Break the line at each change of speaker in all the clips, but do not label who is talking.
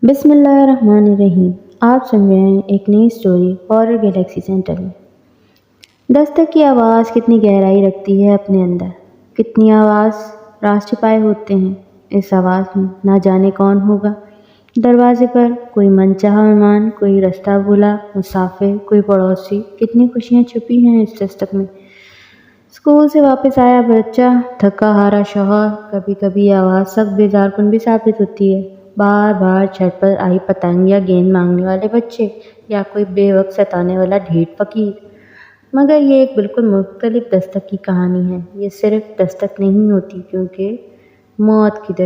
بسم اللہ الرحمن الرحیم۔ آپ سن رہے ہیں ایک نئی سٹوری ہارر گیلیکسی سینٹر میں۔ دستک کی آواز کتنی گہرائی رکھتی ہے اپنے اندر، کتنی آواز راز چھپائے ہوتے ہیں اس آواز میں، نہ جانے کون ہوگا دروازے پر، کوئی منچاہا مہمان، کوئی رستہ بھولا مسافر، کوئی پڑوسی۔ کتنی خوشیاں چھپی ہیں اس دستک میں۔ اسکول سے واپس آیا بچہ، تھکا ہارا شوہر، کبھی کبھی یہ آواز سخت بیزار کن بھی ثابت ہوتی ہے۔ بار بار چھت پر آئی پتنگ یا گیند مانگنے والے بچے یا کوئی بے وقت ستانے والا ڈھیٹ فقیر۔ مگر یہ ایک بالکل مختلف دستک کی کہانی ہے۔ یہ صرف دستک نہیں ہوتی کیونکہ موت کی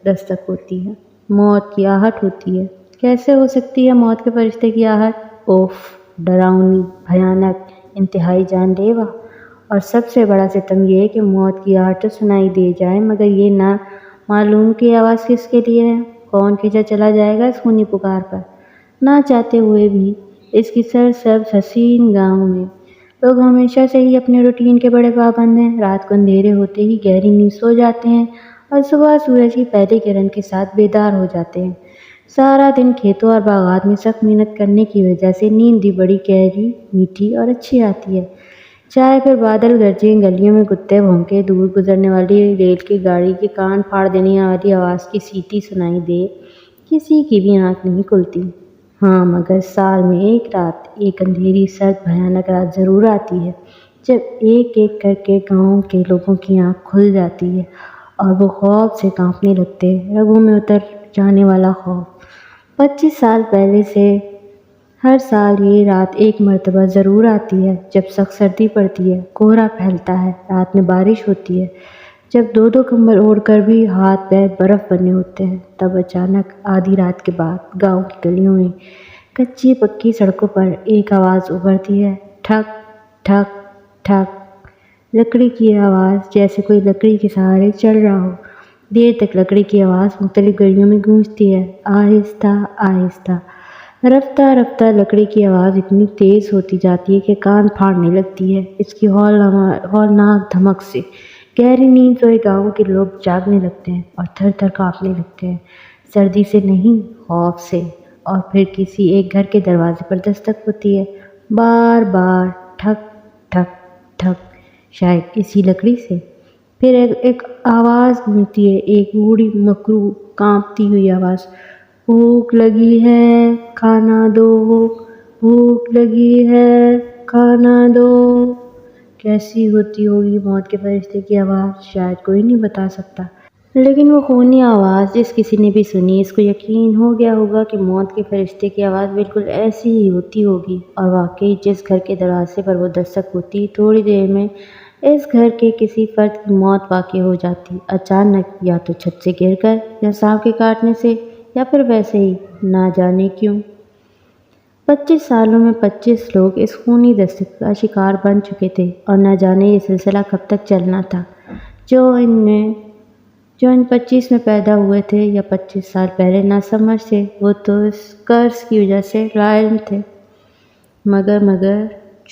دستک ہوتی ہے، موت کی آہٹ ہوتی ہے۔ کیسے ہو سکتی ہے موت کے فرشتے کی آہٹ؟ اوف، ڈراؤنی، بھیانک، انتہائی جان لیوا۔ اور سب سے بڑا ستم یہ ہے کہ موت کی آہٹ تو سنائی دے جائے مگر یہ نہ معلوم کہ آواز کس کے لیے ہے، کون کھینچا چلا جائے گا اس خونی پکار پر۔ نہ چاہتے ہوئے بھی اس کی سرسبز حسین گاؤں میں لوگ ہمیشہ سے ہی اپنے روٹین کے بڑے پابند ہیں۔ رات کو اندھیرے ہوتے ہی گہری نیند سو جاتے ہیں اور صبح سورج کی پہلی کرن کے ساتھ بیدار ہو جاتے ہیں۔ سارا دن کھیتوں اور باغات میں سخت محنت کرنے کی وجہ سے نیند بھی بڑی گہری، میٹھی اور اچھی آتی ہے۔ چاہے پھر بادل گرجیں، گلیوں میں کتے بھونکیں، دور گزرنے والی ریل کی گاڑی کی کان پھاڑ دینے والی آواز کی سیٹی سنائی دے، کسی کی بھی آنکھ نہیں کھلتی۔ ہاں مگر سال میں ایک رات، ایک اندھیری سرد بھیانک رات ضرور آتی ہے جب ایک ایک کر کے گاؤں کے لوگوں کی آنکھ کھل جاتی ہے اور وہ خوف سے کانپنے لگتے ہیں، رگوں میں اتر جانے والا خوف۔ 25 سال پہلے سے ہر سال یہ رات ایک مرتبہ ضرور آتی ہے جب سخت سردی پڑتی ہے، کہرا پھیلتا ہے، رات میں بارش ہوتی ہے، جب دو دو کمبل اوڑھ کر بھی ہاتھ پیر برف بنے ہوتے ہیں۔ تب اچانک آدھی رات کے بعد گاؤں کی گلیوں میں، کچی پکی سڑکوں پر ایک آواز ابھرتی ہے، ٹھک ٹھک ٹھک، لکڑی کی آواز، جیسے کوئی لکڑی کے سہارے چل رہا ہو۔ دیر تک لکڑی کی آواز مختلف گلیوں میں گونجتی ہے، آہستہ آہستہ۔ رفتہ رفتہ لکڑی کی آواز اتنی تیز ہوتی جاتی ہے کہ کان پھاڑنے لگتی ہے۔ اس کی ہولناک دھمک سے گہری نیند سوئے گاؤں کے لوگ جاگنے لگتے ہیں اور تھر تھر کانپنے لگتے ہیں، سردی سے نہیں، خوف سے۔ اور پھر کسی ایک گھر کے دروازے پر دستک ہوتی ہے، بار بار، ٹھک ٹھک ٹھک، شاید اسی لکڑی سے۔ پھر ایک آواز گونجتی ہے، ایک بوڑھی مکروہ کانپتی ہوئی آواز، بھوک لگی ہے کھانا دو، بھوک لگی ہے کھانا دو۔ کیسی ہوتی ہوگی موت کے فرشتے کی آواز، شاید کوئی نہیں بتا سکتا۔ لیکن وہ خونی آواز جس کسی نے بھی سنی، اس کو یقین ہو گیا ہوگا کہ موت کے فرشتے کی آواز بالکل ایسی ہی ہوتی ہوگی۔ اور واقعی جس گھر کے دروازے پر وہ دستک ہوتی، تھوڑی دیر میں اس گھر کے کسی فرد کی موت واقع ہو جاتی، اچانک، یا تو چھت سے گر کر، یا سانپ کے کاٹنے سے، یا پھر ویسے ہی، نہ جانے کیوں۔ 25 سالوں میں 25 لوگ اس خونی دستک کا شکار بن چکے تھے اور نہ جانے یہ سلسلہ کب تک چلنا تھا۔ جو ان 25 میں پیدا ہوئے تھے یا 25 سال پہلے نہ سمجھ تھے، وہ تو اس قرض کی وجہ سے لا علم تھے۔ مگر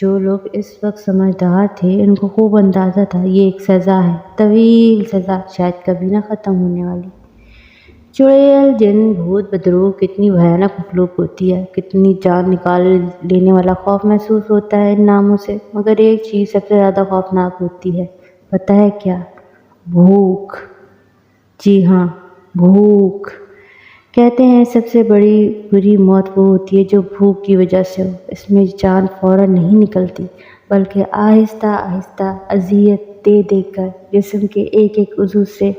جو لوگ اس وقت سمجھدار تھے، ان کو خوب اندازہ تھا یہ ایک سزا ہے، طویل سزا، شاید کبھی نہ ختم ہونے والی۔ چڑیل، جن، بھوت، بدروح کتنی بھیانک مخلوق ہوتی ہے، کتنی جان نکال لینے والا خوف محسوس ہوتا ہے ان ناموں سے۔ مگر ایک چیز سب سے زیادہ خوفناک ہوتی ہے، پتہ ہے کیا؟ بھوک۔ جی ہاں، بھوک۔ کہتے ہیں سب سے بڑی بری موت وہ ہوتی ہے جو بھوک کی وجہ سے ہو۔ اس میں جان فوراً نہیں نکلتی بلکہ آہستہ آہستہ اذیت دے دے کر جسم کے ایک ایک عضو سے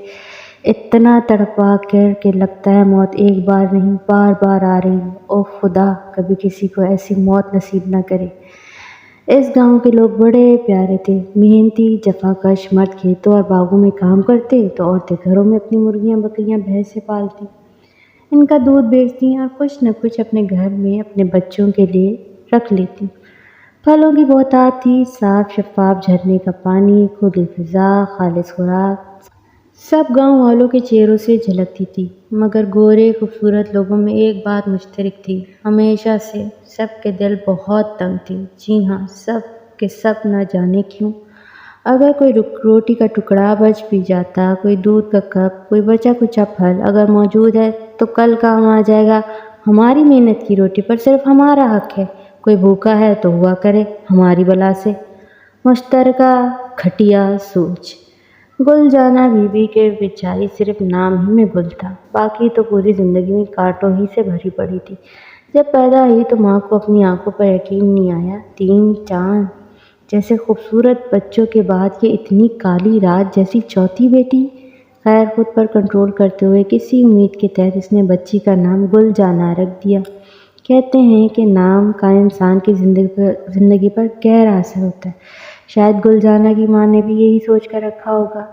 اتنا تڑپا کر کہ لگتا ہے موت ایک بار نہیں، بار بار آ رہی ہے۔ اوہ خدا، کبھی کسی کو ایسی موت نصیب نہ کرے۔ اس گاؤں کے لوگ بڑے پیارے تھے، محنتی، جفا کش مرد کھیتوں اور باغوں میں کام کرتے تو عورتیں گھروں میں اپنی مرغیاں، بکریاں، بھینسیں پالتی، ان کا دودھ بیچتی اور کچھ نہ کچھ اپنے گھر میں اپنے بچوں کے لیے رکھ لیتی۔ پھلوں کی بہتات تھی، صاف شفاف جھرنے کا پانی، کھلی فضا، خالص خوراک، سب گاؤں والوں کے چہروں سے جھلکتی تھی۔ مگر گورے خوبصورت لوگوں میں ایک بات مشترک تھی، ہمیشہ سے سب کے دل بہت تنگ تھے۔ جی ہاں، سب کے سب، نہ جانے کیوں۔ اگر کوئی روٹی کا ٹکڑا بچ بھی جاتا، کوئی دودھ کا کپ، کوئی بچا کچا پھل اگر موجود ہے تو کل کام آ جائے گا۔ ہماری محنت کی روٹی پر صرف ہمارا حق ہے، کوئی بھوکا ہے تو ہوا کرے ہماری بلا سے۔ مشترکہ گھٹیا سوچ۔ گل جانا بی بی کے بیچاری صرف نام ہی میں گل تھا، باقی تو پوری زندگی میں کانٹوں ہی سے بھری پڑی تھی۔ جب پیدا ہوئی تو ماں کو اپنی آنکھوں پر یقین نہیں آیا، 3 چاند جیسے خوبصورت بچوں کے بعد یہ اتنی کالی رات جیسی چوتھی بیٹی۔ خیر خود پر کنٹرول کرتے ہوئے کسی امید کے تحت اس نے بچی کا نام گل جانا رکھ دیا۔ کہتے ہیں کہ نام کا انسان کی زندگی پر گہرا اثر ہوتا ہے۔ شاید گل جانا کی ماں نے بھی یہی سوچ کر رکھا ہوگا،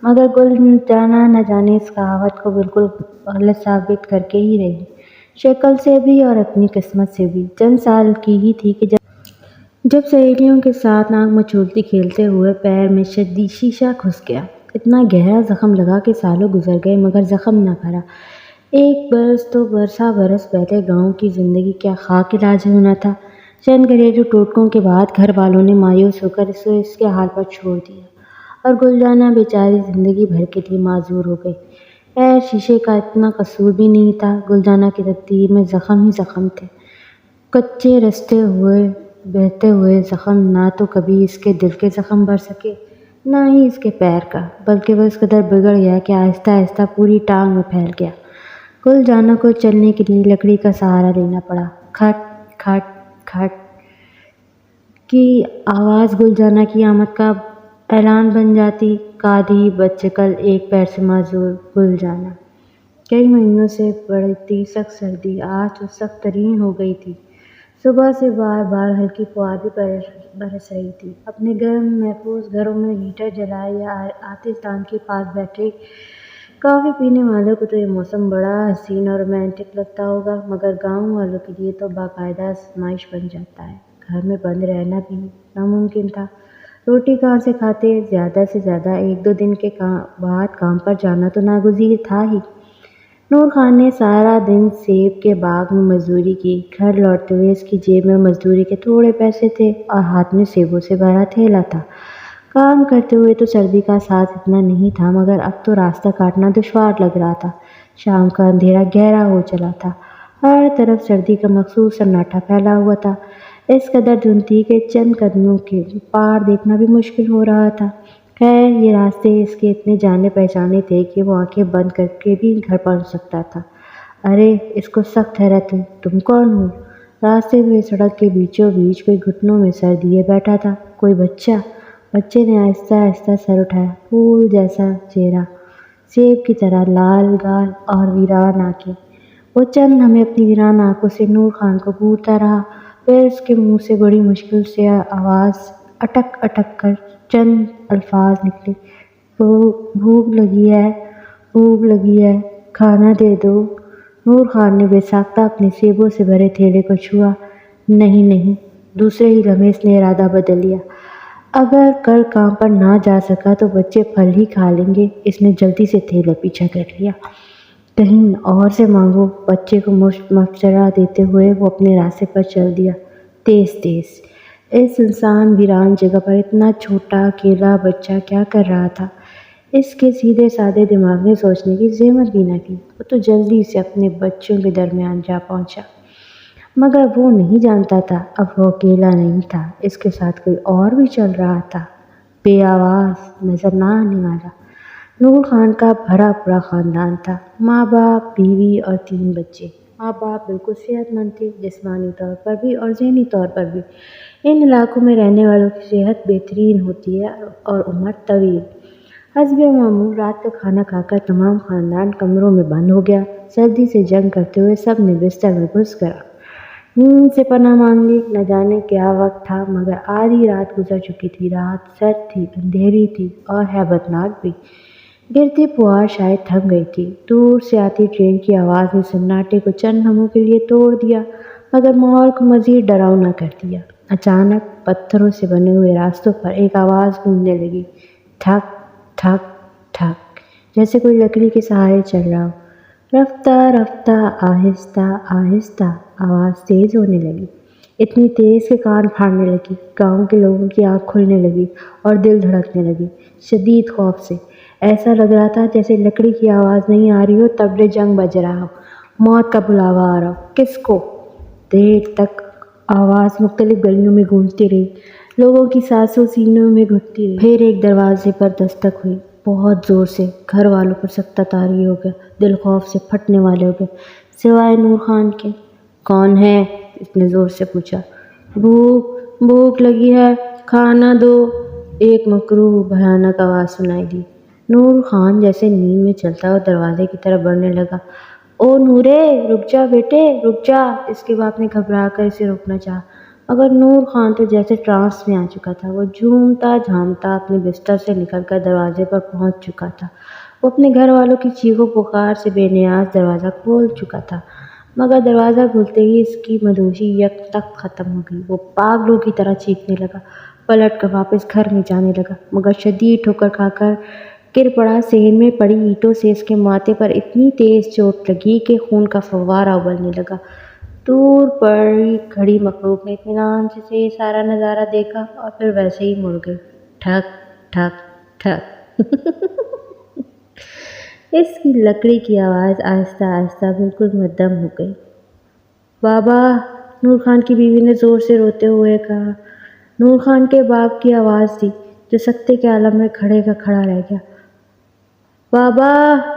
مگر گل جانا نہ جانے اس کہاوت کو بالکل غلط ثابت کر کے ہی رہی۔ شکل سے بھی اور اپنی قسمت سے بھی۔ چند سال کی ہی تھی کہ جب سہیلیوں کے ساتھ آنکھ مچولتی کھیلتے ہوئے پیر میں شیشہ گھس گیا۔ اتنا گہرا زخم لگا کہ سالوں گزر گئے مگر زخم نہ بھرا۔ ایک برس تو برس پہلے گاؤں کی زندگی کیا خاک علاج ہونا تھا۔ چند گھریلو ٹوٹکوں کے بعد گھر والوں نے مایوس ہو کر اسے اس کے حال پر چھوڑ دیا اور گل جانا بیچاری زندگی بھر کے لیے معذور ہو گئی۔ خیر شیشے کا اتنا قصور بھی نہیں تھا، گل جانا کی تقدیر میں زخم ہی زخم تھے، کچے رستے ہوئے بہتے ہوئے زخم۔ نہ تو کبھی اس کے دل کے زخم بھر سکے نہ ہی اس کے پیر کا، بلکہ وہ اس قدر بگڑ گیا کہ آہستہ آہستہ پوری ٹانگ میں پھیل گیا۔ گل جانا کو چلنے کے لیے لکڑی کا سہارا لینا پڑا۔ کھٹ کھٹ کھٹ کی آواز گل جانا کی آمد کا اعلان بن جاتی۔ کادھی بچکل ایک پیر سے معذور گل جانا۔ کئی مہینوں سے پڑتی سخت سردی آج تو سخت ترین ہو گئی تھی۔ صبح سے بار بار ہلکی فوار بھی برس رہی تھی۔ اپنے گرم محفوظ گھروں میں ہیٹر جلائے یا آتش دان کے پاس بیٹھے کافی پینے والوں کو تو یہ موسم بڑا حسین اور رومانٹک لگتا ہوگا، مگر گاؤں والوں کے لیے تو باقاعدہ آزمائش بن جاتا ہے۔ گھر میں بند رہنا بھی ناممکن تھا۔ روٹی کہاں سے کھاتے؟ زیادہ سے زیادہ 1-2 دن کے بعد کام پر جانا تو ناگزیر تھا ہی۔ نور خان نے سارا دن سیب کے باغ میں مزدوری کی۔ گھر لوٹتے ہوئے اس کی جیب میں مزدوری کے تھوڑے پیسے تھے اور ہاتھ میں سیبوں سے بھرا تھیلا تھا۔ کام کرتے ہوئے تو سردی کا احساس اتنا نہیں تھا، مگر اب تو راستہ کاٹنا دشوار لگ رہا تھا۔ شام کا اندھیرا گہرا ہو چلا تھا، ہر طرف سردی کا مخصوص سناٹا پھیلا ہوا تھا۔ اس قدر دھند تھی کہ چند قدموں کے پار دیکھنا بھی مشکل ہو رہا تھا۔ خیر یہ راستے اس کے اتنے جانے پہچانے تھے کہ وہ آنکھیں بند کر کے بھی گھر پہنچ سکتا تھا۔ ارے اس کو سخت حیرت ہوئی، تم کون ہو؟ راستے میں سڑک کے بیچوں بیچ کوئی گھٹنوں میں سر دیے بیٹھا تھا۔ کوئی بچہ؟ بچے نے آہستہ آہستہ سر اٹھایا۔ پھول جیسا چہرہ، سیب کی طرح لال گال اور ویران آنکھیں۔ وہ چند لمحے اپنی ویران آنکھوں سے نور خان کو گھورتا رہا، پھر اس کے منہ سے بڑی مشکل سے آواز اٹک اٹک کر چند الفاظ نکلے۔ بھوک لگی ہے، بھوک لگی ہے، کھانا دے دو۔ نور خان نے بے ساختہ اپنے سیبوں سے بھرے تھیلے کو چھوا۔ نہیں نہیں، دوسرے ہی لمحے اس نے ارادہ بدل لیا۔ اگر کل کام پر نہ جا سکا تو بچے پھل ہی کھا لیں گے۔ اس نے جلدی سے تھیلا پیچھا کر لیا۔ کہیں اور سے مانگو۔ بچے کو مشورہ دیتے ہوئے وہ اپنے راستے پر چل دیا، تیز تیز۔ اس سنسان ویران جگہ پر اتنا چھوٹا اکیلا بچہ کیا کر رہا تھا؟ اس کے سیدھے سادے دماغ نے سوچنے کی زحمت بھی نہ کی۔ وہ تو جلدی سے اپنے بچوں کے درمیان جا پہنچا، مگر وہ نہیں جانتا تھا اب وہ اکیلا نہیں تھا، اس کے ساتھ کوئی اور بھی چل رہا تھا، بے آواز، نظر نہ آنے والا۔ نور خان کا بھرا پورا خاندان تھا، ماں باپ، بیوی اور 3 بچے۔ ماں باپ بالکل صحت مند تھے، جسمانی طور پر بھی اور ذہنی طور پر بھی۔ ان علاقوں میں رہنے والوں کی صحت بہترین ہوتی ہے اور عمر طویل۔ حسب معمول رات کا کھانا کھا کر تمام خاندان کمروں میں بند ہو گیا۔ سردی سے جنگ کرتے ہوئے سب نے بستر میں گھس کر نیند سے پناہ مانگ لی۔ نہ جانے کیا وقت تھا، مگر آدھی رات گزر چکی تھی۔ رات سرد تھی، اندھیری تھی اور ہیبت ناک بھی۔ گرتی پھوار شاید تھم گئی تھی۔ دور سے آتی ٹرین کی آواز نے سناٹے کو چند لمحوں کے لیے توڑ دیا، مگر ماحول کو مزید ڈراؤنا کر دیا۔ اچانک پتھروں سے بنے ہوئے راستوں پر ایک آواز گونجنے لگی، ٹھک ٹھک ٹھک، جیسے کوئی لکڑی کے سہارے چل رہا ہو۔ رفتہ رفتہ، آہستہ آہستہ آواز تیز ہونے لگی، اتنی تیز کہ کان پھاڑنے لگی۔ گاؤں کے لوگوں کی آنکھ کھلنے لگی اور دل دھڑکنے لگی شدید خوف سے۔ ایسا لگ رہا تھا جیسے لکڑی کی آواز نہیں آ رہی ہو، طبلِ جنگ بج رہا ہو موت کا بلاوا آ رہا ہو، کس کو؟ دیر تک آواز مختلف گلیوں میں گونجتی رہی، لوگوں کی سانسوں سینوں میں گھٹتی رہی۔ پھر ایک دروازے پر دستک ہوئی، بہت زور سے۔ گھر والوں پر سختہ طاری ہو گیا، دل خوف سے پھٹنے والے ہو گئے، سوائے نور خان کے۔ کون ہے؟ اس نے زور سے پوچھا۔ بھوک لگی ہے، کھانا دو، ایک مکروہ بھیانک آواز سنائی دی۔ نور خان جیسے نیند میں چلتا ہوا دروازے کی طرف بڑھنے لگا۔ او نورے، رک جا بیٹے، رک جا! اس کے باپ نے گھبرا کر اسے روکنا چاہا، مگر نور خان تو جیسے ٹرانس میں آ چکا تھا۔ وہ جھومتا جھامتا اپنے بستر سے نکل کر دروازے پر پہنچ چکا تھا۔ وہ اپنے گھر والوں کی چیخو پکار سے بے نیاز دروازہ کھول چکا تھا، مگر دروازہ کھلتے ہی اس کی مدہوشی یک تک ختم ہو گئی۔ وہ پاگلوں کی طرح چیخنے لگا، پلٹ کر واپس گھر میں جانے لگا، مگر شدید ٹھوکر کھا کر گر پڑا۔ صحن میں پڑی اینٹوں سے اس کے ماتھے پر اتنی تیز چوٹ لگی کہ خون کا فوارہ ابلنے لگا۔ دور پر کھڑی مخلوق نے اطمینان سے یہ سارا نظارہ دیکھا اور پھر ویسے ہی مڑ گئی۔ ٹھک ٹھک ٹھک اس کی لکڑی کی آواز آہستہ آہستہ بالکل مدھم ہو گئی۔ بابا! نور خان کی بیوی نے زور سے روتے ہوئے کہا۔ نور خان کے باپ کی آواز تھی، جو سکتے کے عالم میں کھڑے کا کھڑا رہ گیا۔ بابا!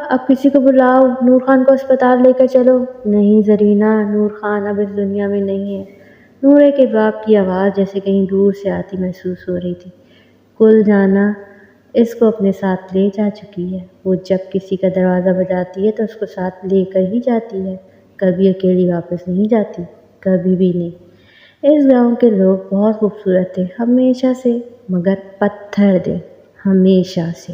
اب کسی کو بلاؤ، نور خان کو اسپتال لے کر چلو۔ نہیں زرینہ، نور خان اب اس دنیا میں نہیں ہے۔ نورے کے باپ کی آواز جیسے کہیں دور سے آتی محسوس ہو رہی تھی۔ گل جانا اس کو اپنے ساتھ لے جا چکی ہے۔ وہ جب کسی کا دروازہ بجاتی ہے تو اس کو ساتھ لے کر ہی جاتی ہے، کبھی اکیلی واپس نہیں جاتی، کبھی بھی نہیں۔ اس گاؤں کے لوگ بہت خوبصورت تھے ہمیشہ سے، مگر پتھر دل ہمیشہ سے۔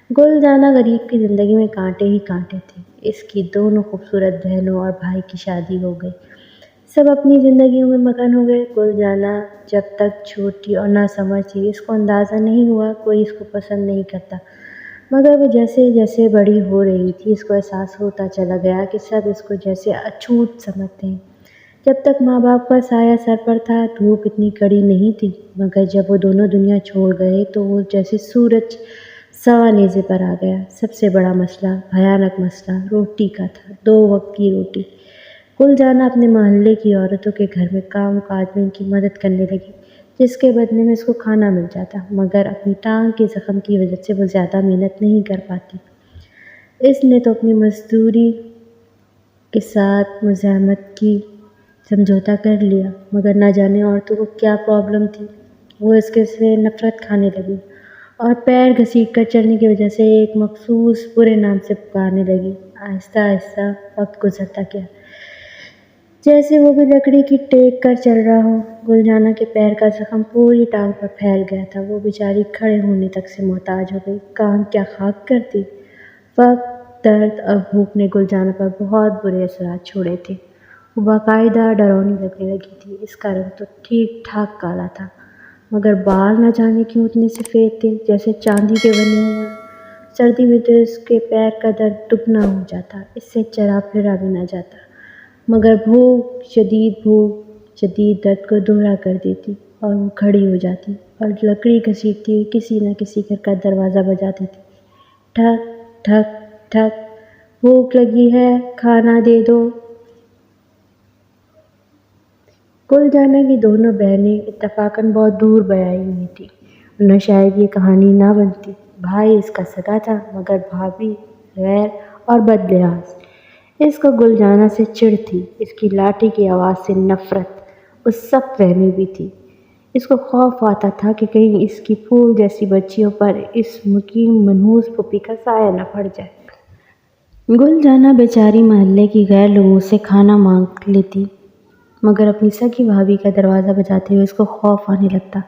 گل جانا غریب کی زندگی میں کانٹے ہی کانٹے تھے۔ اس کی دونوں خوبصورت بہنوں اور بھائی کی شادی ہو گئی، سب اپنی زندگیوں میں مگن ہو گئے۔ گل جانا جب تک چھوٹی اور ناسمجھ تھی، اس کو اندازہ نہیں ہوا کوئی اس کو پسند نہیں کرتا، مگر وہ جیسے جیسے بڑی ہو رہی تھی، اس کو احساس ہوتا چلا گیا کہ سب اس کو جیسے اچھوت سمجھتے ہیں۔ جب تک ماں باپ کا سایہ سر پر تھا، دھوپ اتنی کڑی نہیں تھی، مگر جب وہ دونوں دنیا چھوڑ گئے تو وہ جیسے سورج سوا نیزے پر آ گیا۔ سب سے بڑا مسئلہ، بھیانک مسئلہ، روٹی کا تھا، 2 وقت کی روٹی۔ گل جانا اپنے محلے کی عورتوں کے گھر میں کام کاج میں ان کی مدد کرنے لگی، جس کے بدلے میں اس کو کھانا مل جاتا، مگر اپنی ٹانگ کے زخم کی وجہ سے وہ زیادہ محنت نہیں کر پاتی۔ اس نے تو اپنی مزدوری کے ساتھ مزاحمت کی سمجھوتا کر لیا، مگر نہ جانے عورتوں کو کیا پرابلم تھی، وہ اس کے سے نفرت کھانے لگی اور پیر گھسیٹ کر چلنے کی وجہ سے ایک مخصوص برے نام سے پکارنے لگی۔ آہستہ آہستہ وقت گزرتا گیا، جیسے وہ بھی لکڑی کی ٹیک کر چل رہا ہو۔ گل جانا کے پیر کا زخم پوری ٹانگ پر پھیل گیا تھا، وہ بیچاری کھڑے ہونے تک سے محتاج ہو گئی، کام کیا خاک کرتی۔ وقت، درد اور بھوک نے گل جانا پر بہت برے اثرات چھوڑے تھے۔ وہ باقاعدہ ڈرونی لگنے لگی تھی۔ اس کا رنگ تو ٹھیک ٹھاک کالا تھا، مگر بال نہ جانے کیوں اتنے سفید تھے، جیسے چاندی کے بنے ہوئے۔ سردی میں تو اس کے پیر کا درد دگنا ہو جاتا، اس سے چلا پھرا بھی نہ جاتا، مگر بھوک شدید درد کو دوہرا کر دیتی اور وہ کھڑی ہو جاتی اور لکڑی گھسیٹتی ہوئی کسی نہ کسی گھر کا دروازہ بجاتی تھی۔ ٹھک ٹھک ٹھک، بھوک لگی ہے، کھانا دے دو۔ گل جانا کی دونوں بہنیں اتفاقاً بہت دور بیائی ہوئی تھیں، ورنہ شاید یہ کہانی نہ بنتی۔ بھائی اس کا سگا تھا، مگر بھابھی غیر اور بد لحاظ۔ اس کو گل جانا سے چڑ تھی، اس کی لاٹھی کی آواز سے نفرت، وہ سخت فہمی بھی تھی۔ اس کو خوف آتا تھا کہ کہیں اس کی پھول جیسی بچیوں پر اس مقیم منحوس پھوپھی کا سایہ نہ پڑ جائے۔ گل جانا بیچاری محلے کی غیر لوگوں سے کھانا مانگ لیتی، مگر اپنی سگی بھابھی کا دروازہ بجاتے ہوئے اس کو خوف آنے لگتا۔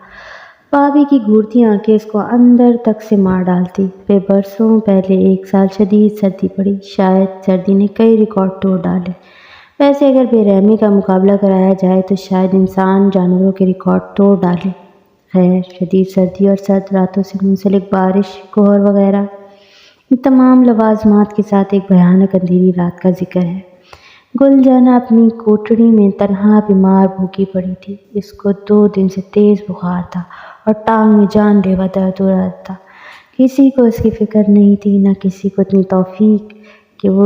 بھابھی کی گھورتی آنکھیں اس کو اندر تک سے مار ڈالتی۔ پھر برسوں پہلے ایک سال شدید سردی پڑی، شاید سردی نے کئی ریکارڈ توڑ ڈالے۔ ویسے اگر بے رحمی کا مقابلہ کرایا جائے تو شاید انسان جانوروں کے ریکارڈ توڑ ڈالے۔ خیر، شدید سردی اور سرد راتوں سے منسلک بارش، کوہر وغیرہ، ان تمام لوازمات کے ساتھ ایک بھیانک اندھیری رات کا ذکر ہے۔ گل جانا اپنی کوٹڑی میں تنہا بیمار بھوکی پڑی تھی۔ اس کو 2 دن سے تیز بخار تھا اور ٹانگ میں جان لیوا درد ہو رہا تھا۔ کسی کو اس کی فکر نہیں تھی، نہ کسی کو اتنی توفیق کہ وہ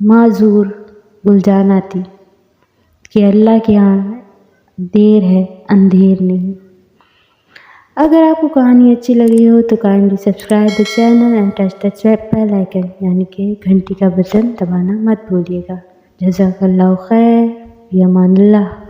معذور گلجان آتی کہ اللہ کے یہاں دیر ہے اندھیر نہیں۔ اگر آپ کو کہانی اچھی لگی ہو تو kindly subscribe the channel and touch the bell icon, یعنی کہ گھنٹی کا بٹن دبانا مت بھولیے گا۔ جزاک اللہ خیر، فی امان اللہ۔